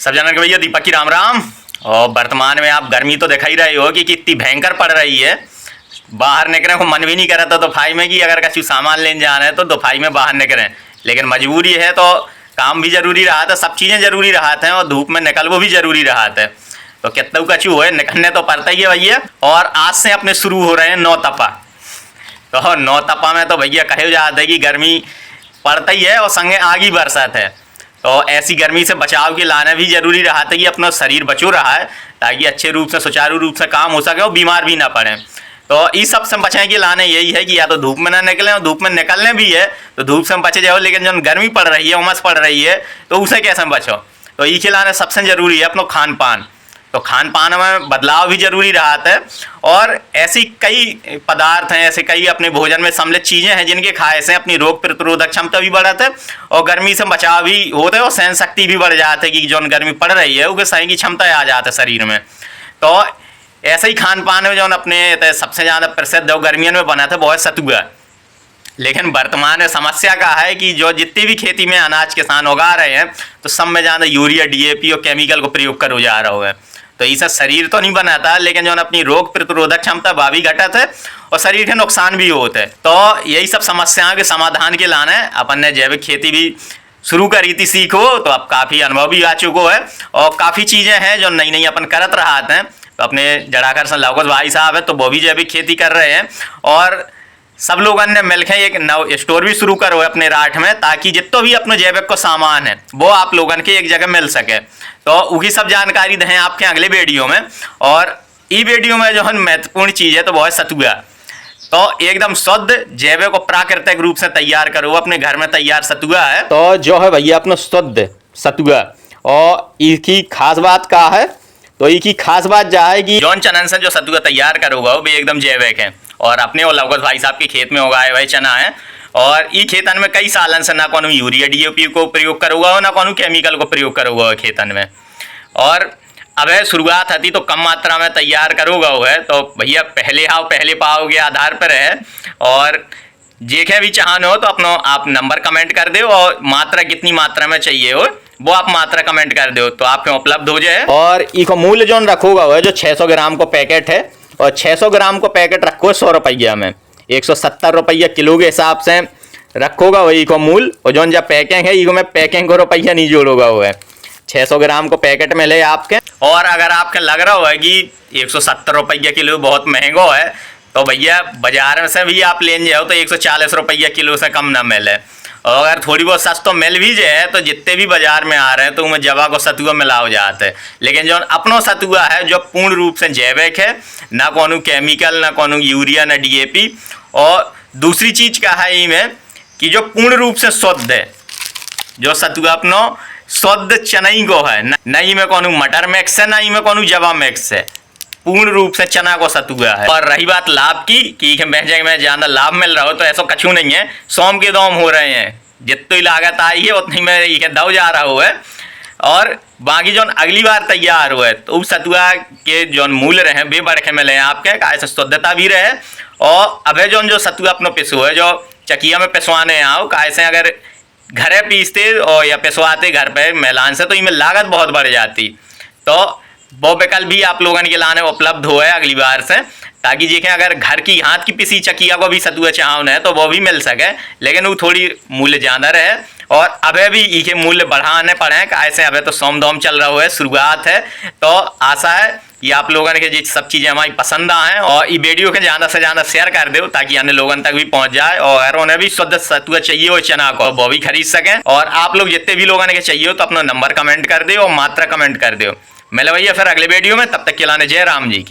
सब जनक भैया दीपक की राम राम। और वर्तमान में आप गर्मी तो दिखा ही रहे हो कि कितनी भयंकर पड़ रही है। बाहर निकलने को मन भी नहीं कर रहा था दोपहर में कि अगर कछु सामान लेने जाना है तो दोपहर में बाहर निकलें, लेकिन मजबूरी है तो काम भी जरूरी रहा था, सब चीज़ें जरूरी रहा थे और धूप में निकलवो भी जरूरी रहा था। तो कितना कछु है निकलने तो पड़ता ही है भैया। और आज से अपने शुरू हो रहे हैं नौ तपा। तो नौ तपा में तो भैया कहे जाते हैं कि गर्मी पड़ता ही है और संगे आग ही बरसात है। तो ऐसी गर्मी से बचाव के लाना भी जरूरी रहा था कि अपना शरीर बचो रहा है ताकि अच्छे रूप से सुचारू रूप से काम हो सके और बीमार भी ना पड़े। तो इस सब से बचने के लाने यही है कि या तो धूप में ना निकलें और धूप में निकलने भी है तो धूप से बचे जाओ, लेकिन जब गर्मी पड़ रही है, उमस पड़ रही है तो उसे कैसे बचो। तो ये खिलाने सबसे जरूरी है अपना खान पान। तो खान पान में बदलाव भी जरूरी रहा है और ऐसी कई पदार्थ हैं, ऐसे कई अपने भोजन में सम्मिलित चीज़ें हैं जिनके खाए से अपनी रोग प्रतिरोधक क्षमता भी बढ़त है और गर्मी से बचाव भी होता है और सहन शक्ति भी बढ़ जाती है कि जो गर्मी पड़ रही है उसके सहन की क्षमता आ जाती है शरीर में। तो ऐसे ही खान पान में जो अपने सबसे ज़्यादा प्रसिद्ध और गर्मियों में बना था वो है सतुआ। लेकिन वर्तमान में समस्या का है कि जो जितनी भी खेती में अनाज किसान उगा रहे हैं तो सब में ज़्यादा यूरिया, डीएपी और केमिकल को प्रयोग करो जा रहा है। तो इससे शरीर तो नहीं बनाता, लेकिन जो अपनी रोग प्रतिरोधक क्षमता वह भी घटत है और शरीर के नुकसान भी होते हैं। तो यही सब समस्याओं के समाधान के लाने अपन ने जैविक खेती भी शुरू करी थी सीखो। तो अब काफ़ी अनुभव भी आ चुको है और काफ़ी चीज़ें हैं जो नई नई अपन करत रहा हैं। तो अपने जड़ाकर से लवकुश भाई साहब है तो वो भी जैविक खेती कर रहे हैं और सब लोगों ने मिलकर एक नव स्टोर भी शुरू करो है अपने राठ में, ताकि जितना भी अपने जैविक को सामान है वो आप लोगों के एक जगह मिल सके। तो उसी सब जानकारी दें आपके अगले वीडियो में। और ई वीडियो में जो है महत्वपूर्ण चीज़ है तो वो है सतुआ। तो एकदम शुद्ध जैविक और प्राकृतिक रूप से तैयार करो, अपने घर में तैयार सतुआ है। तो जो है भैया अपना शुद्ध सतुआ और इसकी खास बात क्या है, तो इसकी खास बात जा है कि जौन चनन से जो सतुआ तैयार करोगा वो भी एकदम जैविक है और अपने और लवकुश भाई साहब के खेत में उगाए हुए चना है। और ई खेतन में कई सालन से ना कोनो यूरिया डीएपी को प्रयोग करोगा ना कोनो केमिकल को प्रयोग करोगा खेतन में। और अब शुरुआत थी तो कम मात्रा में तैयार करोगा है तो भैया पहले आओ पहले पाओ के आधार पर है। और जेखे भी चाहने हो तो अपना आप नंबर कमेंट कर दो और मात्रा कितनी मात्रा में चाहिए हो वो आप मात्रा कमेंट कर दो तो आपके उपलब्ध हो जाए। और इसको मूल्य जो रखोगा है जो 600 ग्राम को पैकेट है और 600 ग्राम को पैकेट रखो 100 रुपया में, 170 रुपया किलो के हिसाब से रखोगा वही को मूल। और जो जब पैकिंग है इसको मैं पैकिंग को रुपया नहीं जोड़ोगा वो है 600 ग्राम को पैकेट में ले आपके। और अगर आपके लग रहा है कि 170 रुपया किलो बहुत महंगा है तो भैया बाजार में से भी आप लेने जाओ तो 140 रुपया किलो से कम ना मिले। और अगर थोड़ी बहुत सस्ता मिल भी जाए तो जितने भी बाजार में आ रहे हैं तो उनमें जवा को सतुआ मिला हो जाता है। लेकिन जो अपनो सतुआ है जो पूर्ण रूप से जैविक है, ना कोनो केमिकल ना कोनो यूरिया ना डीएपी। और दूसरी चीज़ क्या है इनमें कि जो पूर्ण रूप से शुद्ध है, जो सतुआ अपनो शुद्ध चनई को है, ना इनमें कोनो मटर मिक्स है ना इनमें कोनो जवा मिक्स है, पूर्ण रूप से चना को सतुआ है। और रही बात लाभ की कि महंगे में ज़्यादा लाभ मिल रहा हो तो ऐसा कछु नहीं है, सोम के दाम हो रहे हैं, जितनी लागत आई है उतनी में ये दाव जा रहा हो है। और बाकी जो अगली बार तैयार हुए तो उस सतुआ के जो मूल्य रहे वे बढ़ के मिले आपके कैसे शुद्धता भी रहे। और अब जो सतुआ अपना पिसो है जो चकिया में पिसवाने आओ कैसे अगर घरे पीसते और या पिसवाते घर पे मेलान से तो इनमें लागत बहुत बढ़ जाती। तो वो विकल्प भी आप लोगों के लाने उपलब्ध हो है अगली बार से, ताकि देखें अगर घर की हाथ की पिसी चकिया को भी सतुआ चाहना है तो वो भी मिल सके, लेकिन वो थोड़ी मूल्य ज़्यादा रहे। और अबे भी इके मूल्य बढ़ाने पड़े ऐसे अबे तो सोमदोम चल रहा है, शुरुआत है। तो आशा है कि आप लोगों के जो सब चीज़ें हमारी पसंद आएँ और ये वीडियो के ज़्यादा से ज़्यादा शेयर कर दो ताकि अन्य लोगों तक भी पहुँच जाए और अगर उन्हें भी शुद्ध सतुआ चाहिए हो चना को वो भी खरीद सकें। और आप लोग जितने भी लोगों के चाहिए हो तो अपना नंबर कमेंट कर दो और मात्रा कमेंट कर दो। मिले भैया फिर अगले वीडियो में, तब तक के लाने जय राम जी की।